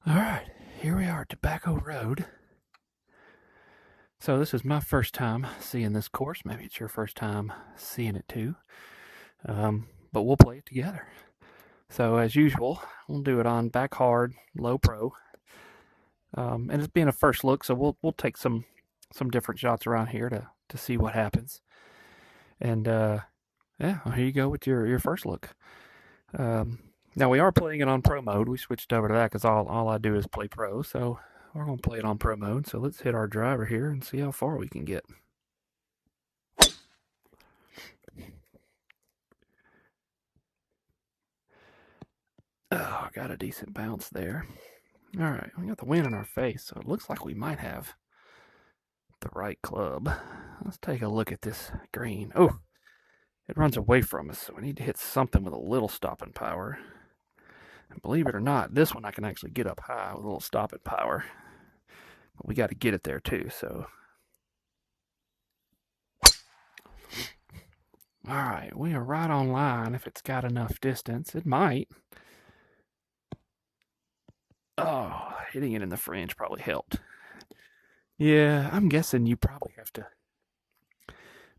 Alright, here we are at Tobacco Road. So this is my first time seeing this course. Maybe it's your first time seeing it too. But we'll play it together. So as usual, we'll do it on back hard, low pro. And it's being a first look, so we'll take some different shots around here to see what happens. And yeah, well, here you go with your first look. Now we are playing it on pro mode. We switched over to that because all I do is play pro. So we're going to play it on pro mode. So let's hit our driver here and see how far we can get. Oh, I got a decent bounce there. All right, we got the wind in our face, so it looks like we might have the right club. Let's take a look at this green. Oh, it runs away from us, so we need to hit something with a little stopping power. And believe it or not, this one I can actually get up high with a little stopping power. But we got to get it there too, so. All right, we are right on line if it's got enough distance. It might. Oh, hitting it in the fringe probably helped. Yeah, I'm guessing you probably have to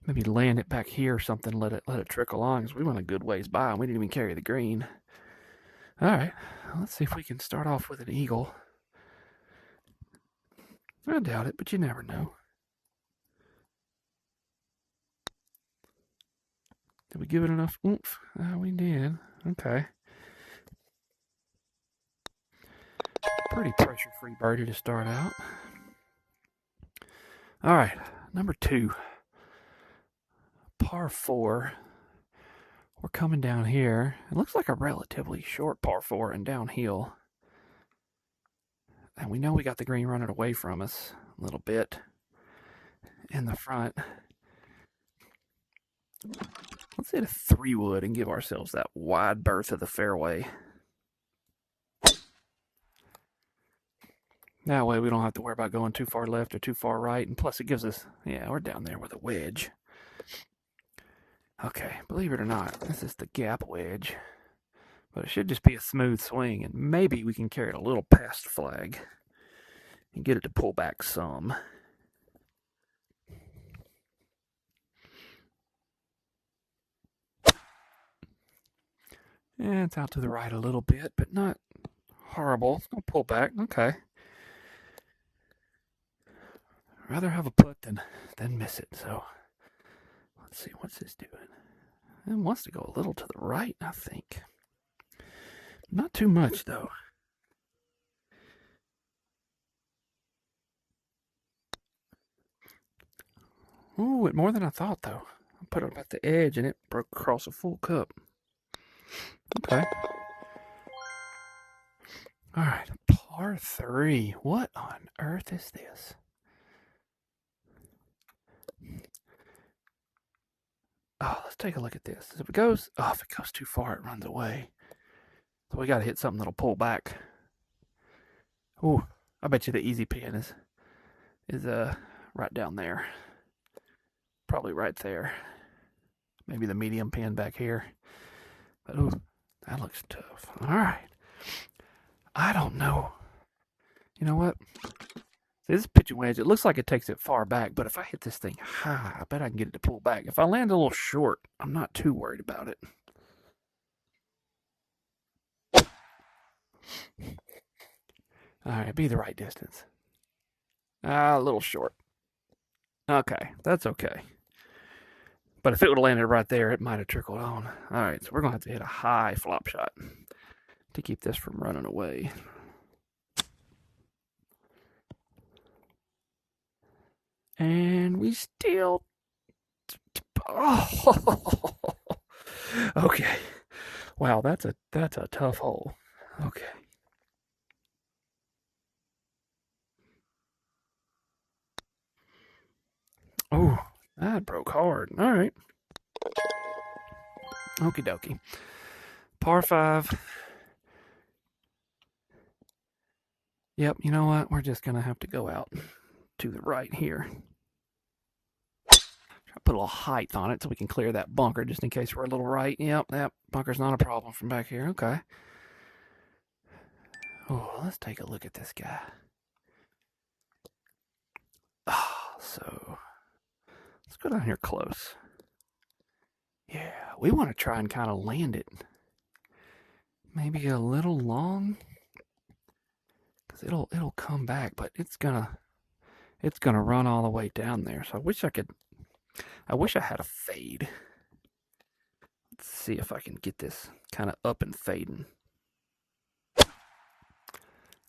maybe land it back here or something, let it trickle on, because we went a good ways by and we didn't even carry the green. All right, let's see if we can start off with an eagle. I doubt it, but you never know. Did we give it enough oomph? We did. Okay. Pretty pressure-free birdie to start out. All right, number 2. Par 4. We're coming down here. It looks like a relatively short par 4 and downhill. And we know we got the green running away from us a little bit in the front. Let's hit a 3-wood and give ourselves that wide berth of the fairway. That way we don't have to worry about going too far left or too far right. And plus it gives us, yeah, we're down there with a wedge. Okay, believe it or not, this is the gap wedge. But it should just be a smooth swing, and maybe we can carry it a little past the flag and get it to pull back some. And it's out to the right a little bit, but not horrible. It's going to pull back. Okay. I'd rather have a putt than miss it, so let's see, what's this doing? It wants to go a little to the right, I think. Not too much, though. Ooh, it more than I thought, though. I put it about the edge, and it broke across a full cup. Okay. All right, par 3. What on earth is this? Oh, let's take a look at this. If it goes too far, it runs away. So we got to hit something that'll pull back. Ooh, I bet you the easy pin is right down there. Probably right there. Maybe the medium pin back here. But ooh, that looks tough. All right. I don't know. You know what? See, this pitching wedge, it looks like it takes it far back, but if I hit this thing high, I bet I can get it to pull back. If I land a little short, I'm not too worried about it. All right, be the right distance. A little short. Okay, that's okay. But if it would have landed right there, it might have trickled on. All right, so we're going to have to hit a high flop shot to keep this from running away. And we still. Oh, okay. Wow, that's a tough hole. Okay. Oh, that broke hard. All right. Okie dokie. Par 5. Yep, you know what? We're just going to have to go out to the right here. Put a little height on it so we can clear that bunker just in case we're a little right. Yep, that bunker's not a problem from back here. Okay. Oh, let's take a look at this guy. Ah, so let's go down here close. Yeah, we want to try and kind of land it. Maybe a little long, because it'll come back, but it's gonna run all the way down there. So I wish I had a fade. Let's see if I can get this kind of up and fading.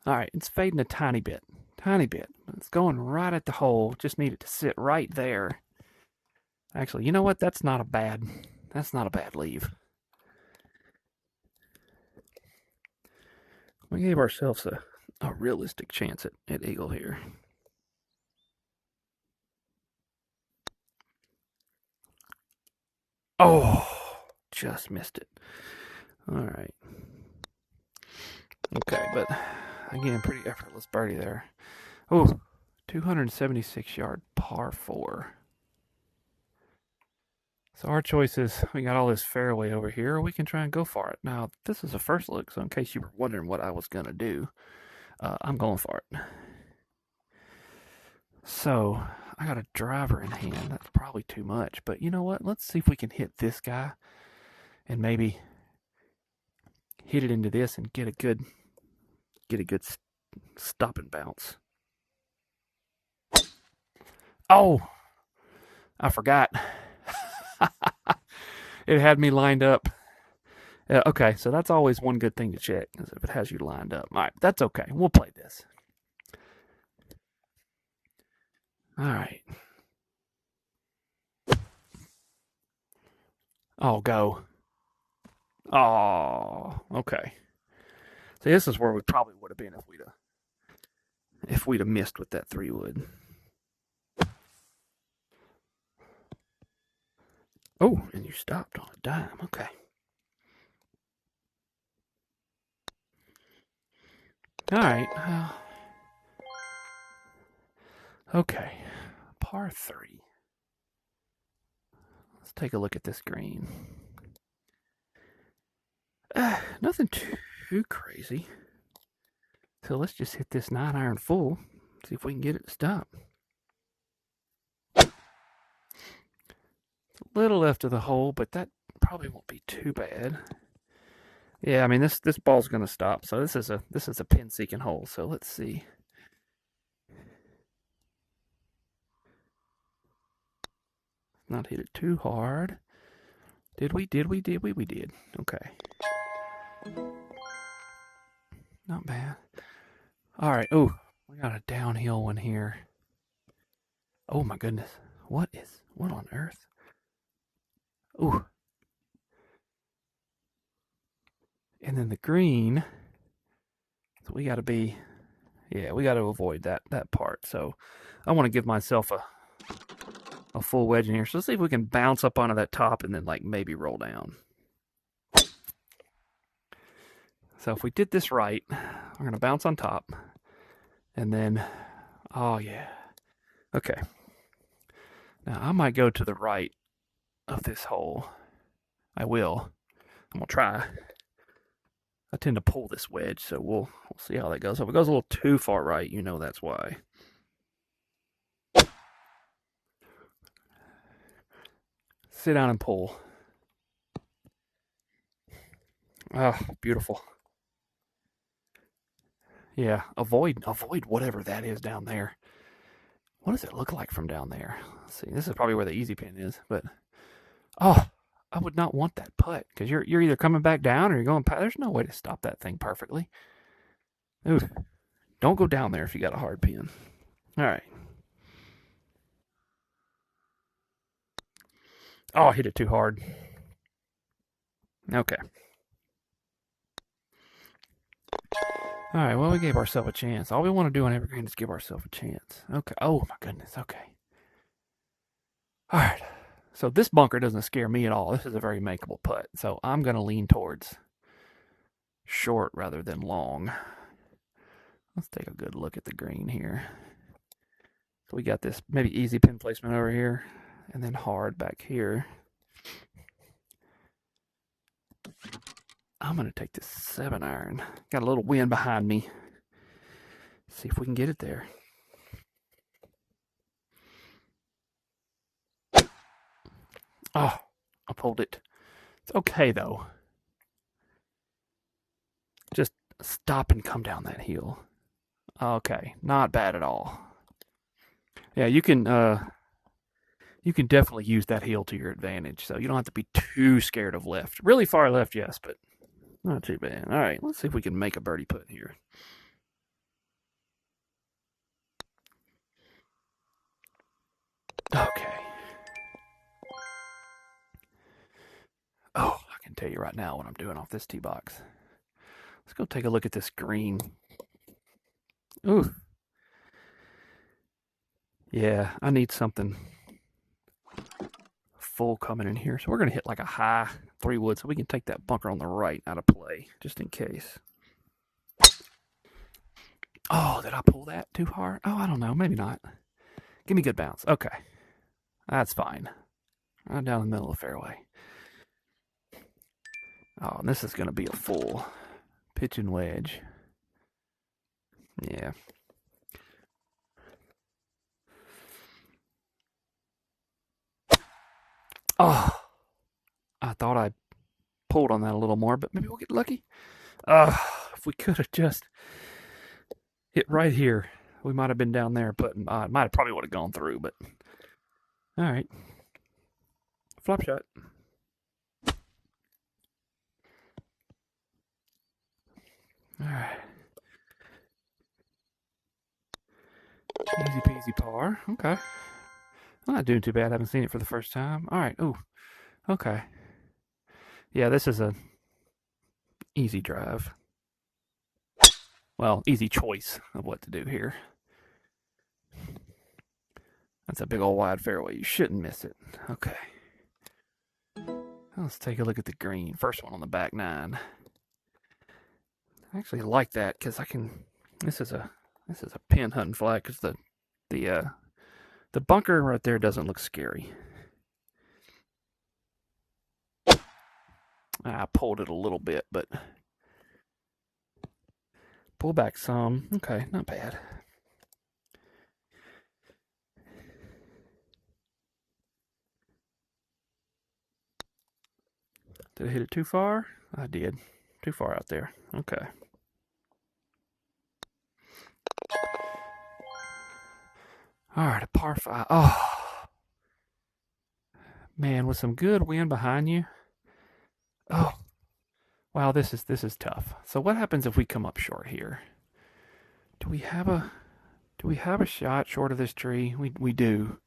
All right, it's fading a tiny bit. It's going right at the hole. Just need it to sit right there. Actually, you know what? That's not a bad leave. We gave ourselves a realistic chance at eagle here. Oh, just missed it. All right. Okay, but again, pretty effortless birdie there. Oh, 276 yard par 4. So our choice is we got all this fairway over here, or we can try and go for it. Now, this is a first look, so in case you were wondering what I was going to do, I'm going for it. So I got a driver in hand. That's probably too much, but you know what? Let's see if we can hit this guy and maybe hit it into this and get a good stop and bounce. Oh, I forgot. It had me lined up. Okay, so that's always one good thing to check, is if it has you lined up. All right, that's okay. We'll play this. All right. Oh, go. Oh, okay. See, this is where we probably would have been if we'd have missed with that 3-wood. Oh, and you stopped on a dime. Okay. All right. Okay. Par 3. Let's take a look at this green. Nothing too crazy. So let's just hit this 9-iron full. See if we can get it to stop. It's a little left of the hole, but that probably won't be too bad. Yeah, I mean this ball's gonna stop. So this is a pin seeking hole. So let's see. Not hit it too hard. Did we? We did. Okay. Not bad. All right. Oh, we got a downhill one here. Oh my goodness. What on earth? Ooh. And then the green. So we got to avoid that part. So I want to give myself a full wedge in here. So let's see if we can bounce up onto that top and then like maybe roll down. So if we did this right, we're going to bounce on top. And then, oh yeah. Okay. Now I might go to the right of this hole. I will. I'm going to try. I tend to pull this wedge, so we'll see how that goes. If it goes a little too far right, you know that's why. Sit down and pull. Oh, beautiful. Yeah, avoid whatever that is down there. What does it look like from down there? Let's see. This is probably where the easy pin is, but oh, I would not want that putt because you're either coming back down or you're going past. There's no way to stop that thing perfectly. Ooh, don't go down there if you got a hard pin. All right. Oh, I hit it too hard. Okay. All right, well, we gave ourselves a chance. All we want to do on every green is give ourselves a chance. Okay. Oh, my goodness. Okay. All right. So this bunker doesn't scare me at all. This is a very makeable putt. So I'm going to lean towards short rather than long. Let's take a good look at the green here. So we got this maybe easy pin placement over here and then hard back here. I'm going to take this 7-iron. Got a little wind behind me. See if we can get it there. Oh, I pulled it. It's okay, though. Just stop and come down that hill. Okay, not bad at all. Yeah, you can definitely use that hill to your advantage, so you don't have to be too scared of left. Really far left, yes, but not too bad. All right, let's see if we can make a birdie putt here. Okay. Oh, I can tell you right now what I'm doing off this tee box. Let's go take a look at this green. Ooh. Yeah, I need something full coming in here. So we're going to hit like a high 3-wood so we can take that bunker on the right out of play, just in case. Oh, did I pull that too hard? Oh, I don't know. Maybe not. Give me good bounce. Okay. That's fine. Right down the middle of the fairway. Oh, and this is going to be a full pitch and wedge. Yeah. Oh, I thought I pulled on that a little more, but maybe we'll get lucky. If we could have just hit right here, we might have been down there, but it might have probably would have gone through, but all right. Flop shot. All right. Easy peasy par. Okay. I'm not doing too bad. I haven't seen it for the first time. All right. Ooh. Okay. Yeah, this is a easy drive. Well, easy choice of what to do here. That's a big old wide fairway. You shouldn't miss it. Okay. Let's take a look at the green. First one on the back 9. I actually like that because I can. This is a pin hunting flag because the bunker right there doesn't look scary. I pulled it a little bit, but pull back some. Okay, not bad. Did I hit it too far? I did. Too far out there. Okay. All right, a par 5. Oh, man, with some good wind behind you. Oh, wow, this is tough. So what happens if we come up short here? Do we have a shot short of this tree? We do.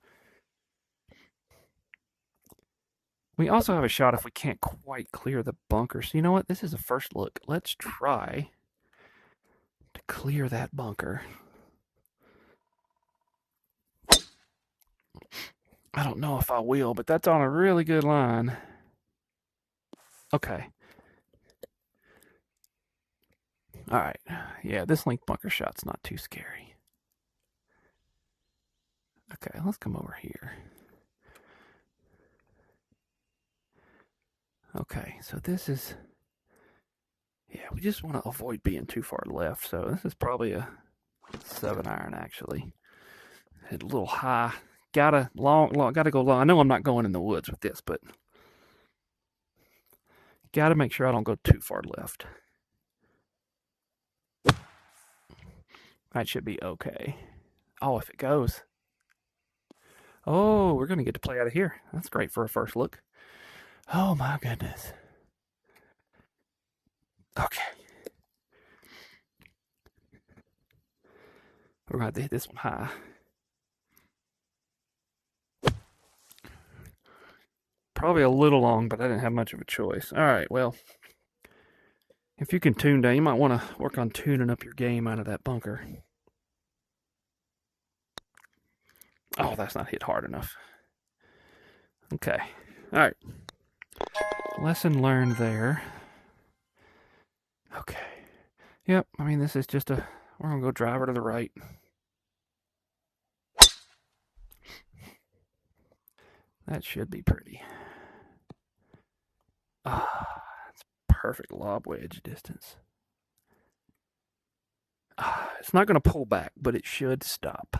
We also have a shot if we can't quite clear the bunker. So you know what? This is a first look. Let's try to clear that bunker. I don't know if I will, but that's on a really good line. Okay. All right. Yeah, this link bunker shot's not too scary. Okay, let's come over here. Okay, so this is... Yeah, we just want to avoid being too far left. So this is probably a 7-iron, actually. Hit a little high. Gotta go long. I know I'm not going in the woods with this, but gotta make sure I don't go too far left. That should be okay. Oh, if it goes. Oh, we're gonna get to play out of here. That's great for a first look. Oh my goodness. Okay. We're gonna have to hit this one high. Probably a little long, but I didn't have much of a choice. All right, well, if you can tune down, you might want to work on tuning up your game out of that bunker. Oh, that's not hit hard enough. Okay. All right. Lesson learned there. Okay. Yep, I mean, this is just we're going to go driver to the right. That should be pretty. Ah, that's perfect lob wedge distance. It's not going to pull back, but it should stop.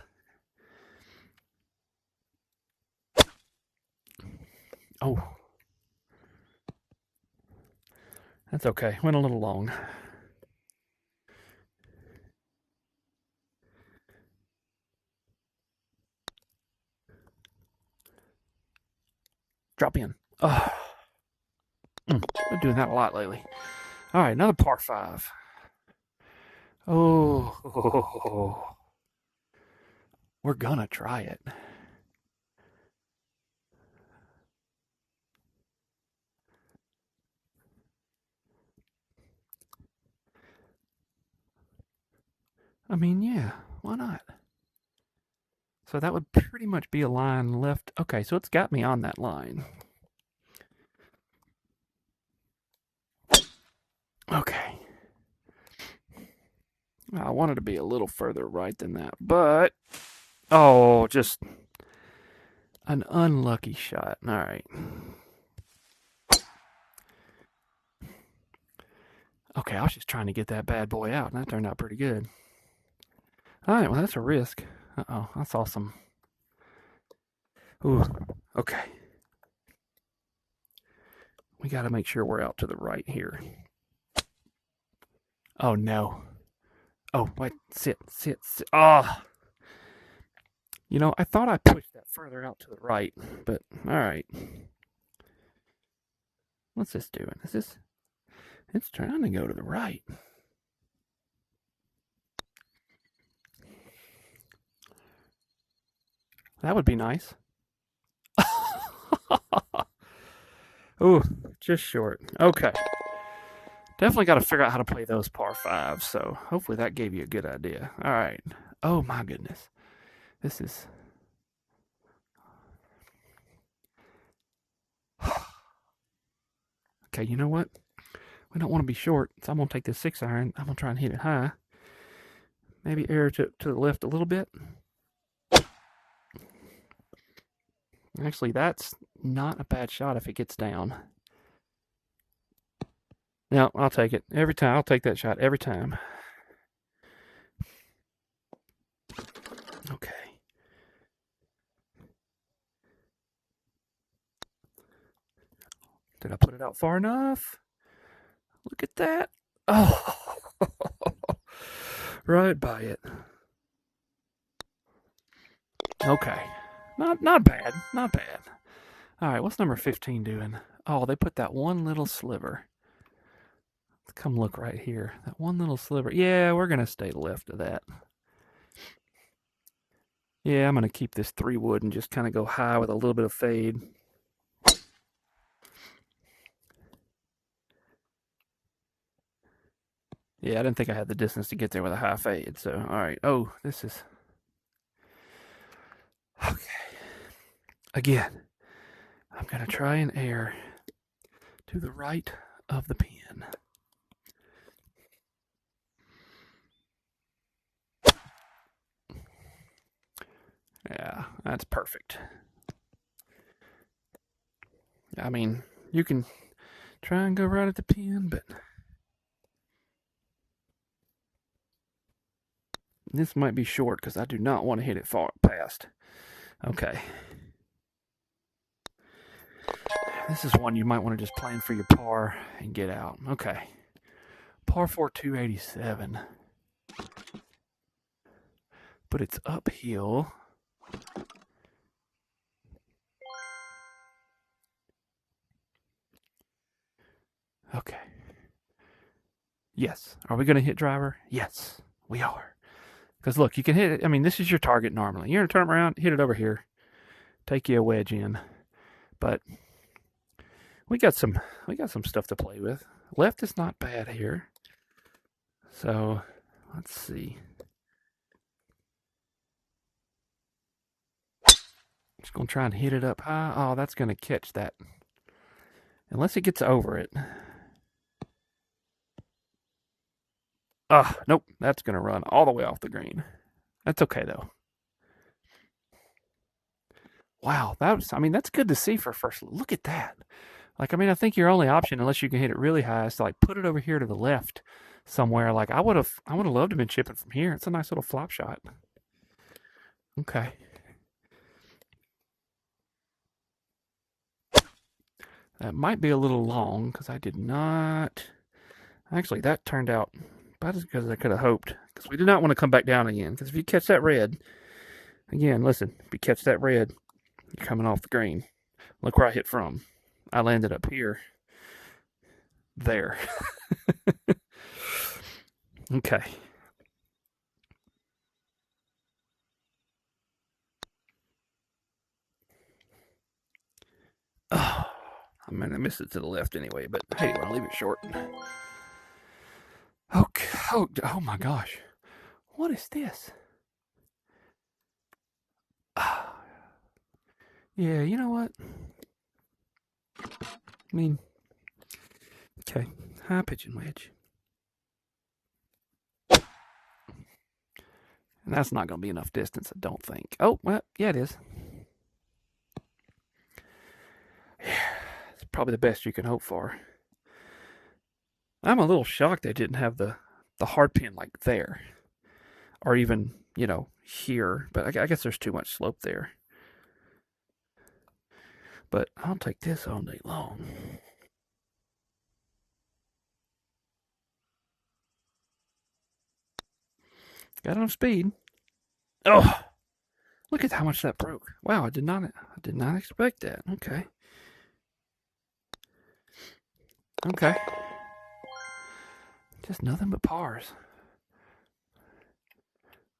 Oh. That's okay. Went a little long. Drop in. Oh. Been doing that a lot lately. All right, another par 5. Oh. We're going to try it. I mean, yeah, why not? So that would pretty much be a line left. Okay, so it's got me on that line. Okay. I wanted to be a little further right than that, but oh, just an unlucky shot. All right. Okay, I was just trying to get that bad boy out, and that turned out pretty good. All right, well, that's a risk. Uh-oh, that's awesome. Ooh, okay. We got to make sure we're out to the right here. Oh, no. Oh, wait, sit. Oh. You know, I thought I pushed that further out to the right, but all right. What's this doing? Is this... It's trying to go to the right. That would be nice. Ooh, just short. Okay. Definitely got to figure out how to play those par 5s, so hopefully that gave you a good idea. All right. Oh, my goodness. This is... Okay, you know what? We don't want to be short, so I'm going to take this 6-iron. I'm going to try and hit it high. Maybe err to the left a little bit. Actually, that's not a bad shot if it gets down. No, I'll take it. Every time. I'll take that shot every time. Okay. Did I put it out far enough? Look at that. Oh. Right by it. Okay. Not bad. Not bad. All right, what's number 15 doing? Oh, they put that one little sliver. Let's come look right here. That one little sliver. Yeah, we're going to stay left of that. Yeah, I'm going to keep this 3 wood and just kind of go high with a little bit of fade. Yeah, I didn't think I had the distance to get there with a high fade. So, all right. Oh, this is... Okay. Again, I'm going to try and err to the right of the pin. Yeah, that's perfect. I mean, you can try and go right at the pin, but this might be short because I do not want to hit it far past. Okay. This is one you might want to just plan for your par and get out. Okay. Par 4 287. But it's uphill. Okay. Yes. Are we going to hit driver? Yes, we are. Because look, you can hit it. I mean, this is your target normally. You're going to turn around, hit it over here, take you a wedge in. But we got some stuff to play with. Left is not bad here. So let's see. Just gonna try and hit it up high. Oh, that's gonna catch that. Unless it gets over it. Nope, that's gonna run all the way off the green. That's okay though. Wow, that's good to see for first. Look at that. Like, I mean, I think your only option, unless you can hit it really high, is to like put it over here to the left somewhere. Like I would have loved to have been chipping from here. It's a nice little flop shot. Okay. That might be a little long because I did not. Actually, that turned out about as good as I could have hoped because we did not want to come back down again. Because if you catch that red, again, listen, if you catch that red, you're coming off the green. Look where I hit from. I landed up here. There. Okay. Oh, I mean, I missed it to the left anyway, but hey, I'll leave it short. Okay. Oh my gosh. What is this? Yeah, you know what? I mean, okay. High pitching wedge. And that's not going to be enough distance, I don't think. Oh, well, yeah, it is. It's probably the best you can hope for. I'm a little shocked they didn't have the hard pin like there. Or even, here. But I guess there's too much slope there. But I'll take this all day long. Got enough speed. Oh, look at how much that broke. Wow, I did not expect that. Okay. Okay. Just nothing but pars.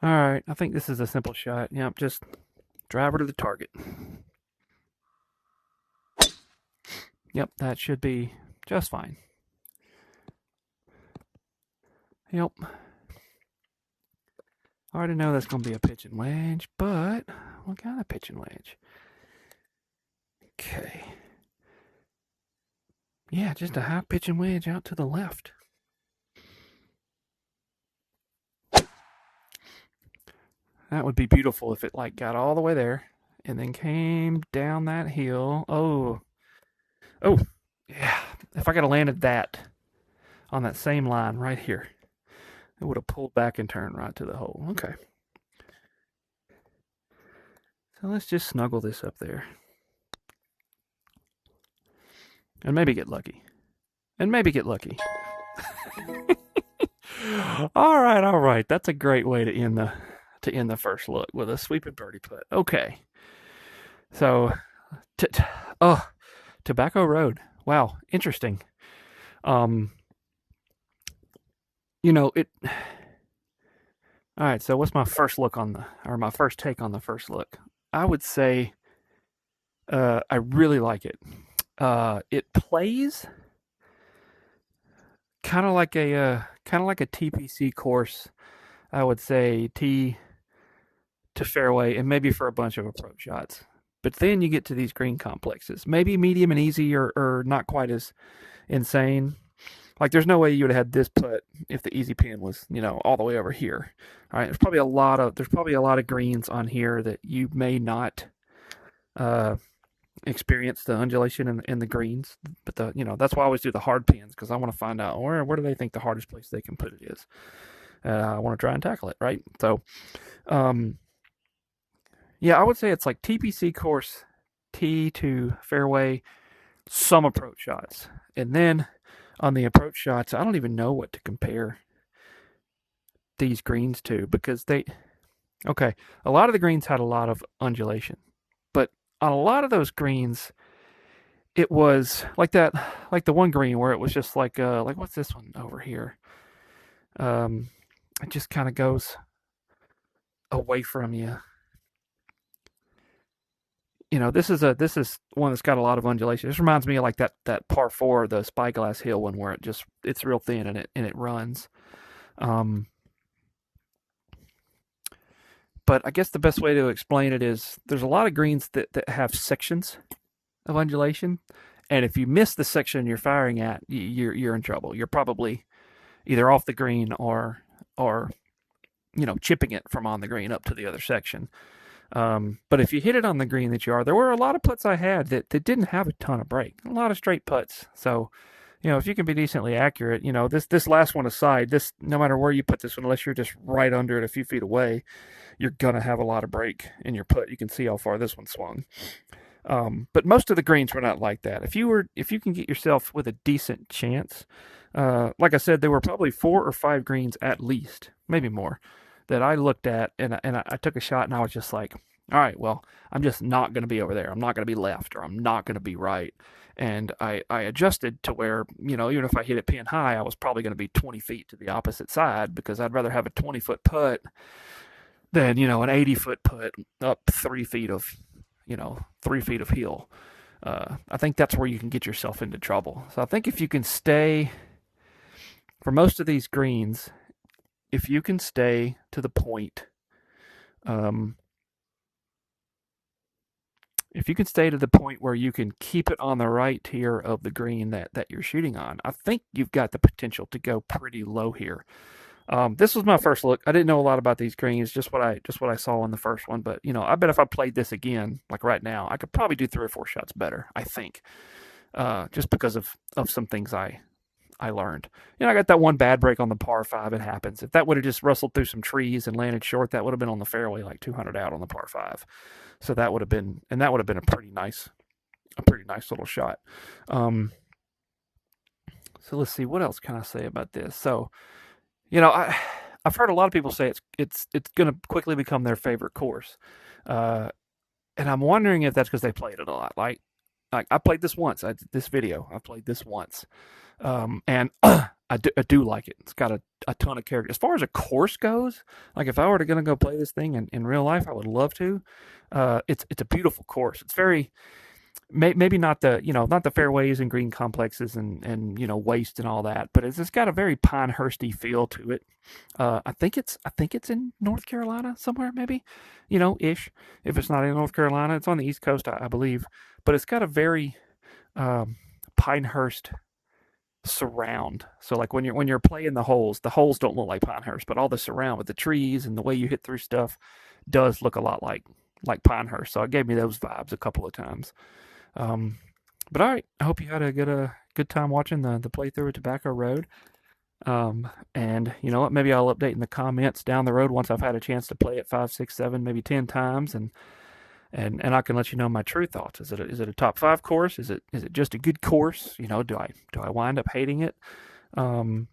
All right, I think this is a simple shot. Yep, just drive her to the target. Yep, that should be just fine. Yep. I already know that's going to be a pitching wedge, but what kind of pitching wedge? Okay. Yeah, just a high pitching wedge out to the left. That would be beautiful if it like got all the way there and then came down that hill. Oh, yeah. If I could have landed that on that same line right here, it would have pulled back and turned right to the hole. Okay. So let's just snuggle this up there. And maybe get lucky. All right. That's a great way to end the first look with a sweeping birdie putt. Okay. So, Tobacco Road. Wow, interesting. It. All right. So, what's my first look my first take on the first look? I would say, I really like it. It plays kind of like a TPC course. I would say tee to fairway, and maybe for a bunch of approach shots. But then you get to these green complexes, maybe medium and easy, or not quite as insane. Like there's no way you would have had this putt if the easy pin was all the way over here. All right, there's probably a lot of greens on here that you may not experience the undulation in the greens, but that's why I always do the hard pins because I want to find out where do they think the hardest place they can put it is. I want to try and tackle it, right? So, yeah, I would say it's like TPC course, tee to fairway, some approach shots, and then on the approach shots, I don't even know what to compare these greens to because a lot of the greens had a lot of undulation, but on a lot of those greens, it was like that, like the one green where it was just like what's this one over here? It just kind of goes away from you. This is one that's got a lot of undulation. This reminds me of like that par four, the Spyglass Hill one, where it's real thin and it runs. But I guess the best way to explain it is there's a lot of greens that have sections of undulation, and if you miss the section you're firing at, you're in trouble. You're probably either off the green or chipping it from on the green up to the other section. But if you hit it on the green that you are, there were a lot of putts I had that didn't have a ton of break, a lot of straight putts. So, if you can be decently accurate, this last one aside, this no matter where you put this one, unless you're just right under it a few feet away, you're gonna have a lot of break in your putt. You can see how far this one swung. But most of the greens were not like that. If you can get yourself with a decent chance, like I said, there were probably 4 or 5 greens at least, maybe more, that I looked at and I took a shot and I was just like, all right, well, I'm just not going to be over there. I'm not going to be left or I'm not going to be right. And I adjusted to where, even if I hit it pin high, I was probably going to be 20 feet to the opposite side because I'd rather have a 20-foot putt than, an 80-foot putt up 3 feet of 3 feet of hill. I think that's where you can get yourself into trouble. So I think if you can stay, for most of these greens, if you can stay to the point, if you can stay to the point where you can keep it on the right tier of the green that you're shooting on, I think you've got the potential to go pretty low here. This was my first look. I didn't know a lot about these greens, just what I saw in the first one. But I bet if I played this again, like right now, I could probably do 3 or 4 shots better. I think, just because of some things I learned. I got that one bad break on the par 5. It happens. If that would have just rustled through some trees and landed short, that would have been on the fairway like 200 out on the par 5. So that would have been a pretty nice little shot. So let's see, what else can I say about this? So I've heard a lot of people say it's going to quickly become their favorite course, and I'm wondering if that's because they played it a lot. Like I played this once. I played this once, and I do like it. It's got a ton of character. As far as a course goes, like if I were going to go play this thing in real life, I would love to. It's a beautiful course. It's very maybe not the fairways and green complexes and waste and all that, but it's got a very Pinehursty feel to it. I think it's in North Carolina somewhere, maybe, ish. If it's not in North Carolina, it's on the East Coast, I believe. But it's got a very Pinehurst surround. So like when you're playing the holes don't look like Pinehurst, but all the surround with the trees and the way you hit through stuff does look a lot like Pinehurst. So it gave me those vibes a couple of times. But all right, I hope you had a good time watching the playthrough of Tobacco Road. And you know what? Maybe I'll update in the comments down the road once I've had a chance to play it 5, 6, 7, maybe 10 times, and I can let you know my true thoughts. Is it a top 5 course? Is it just a good course? Do I wind up hating it? We'll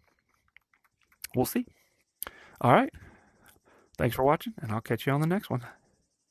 see. All right. Thanks for watching, and I'll catch you on the next one.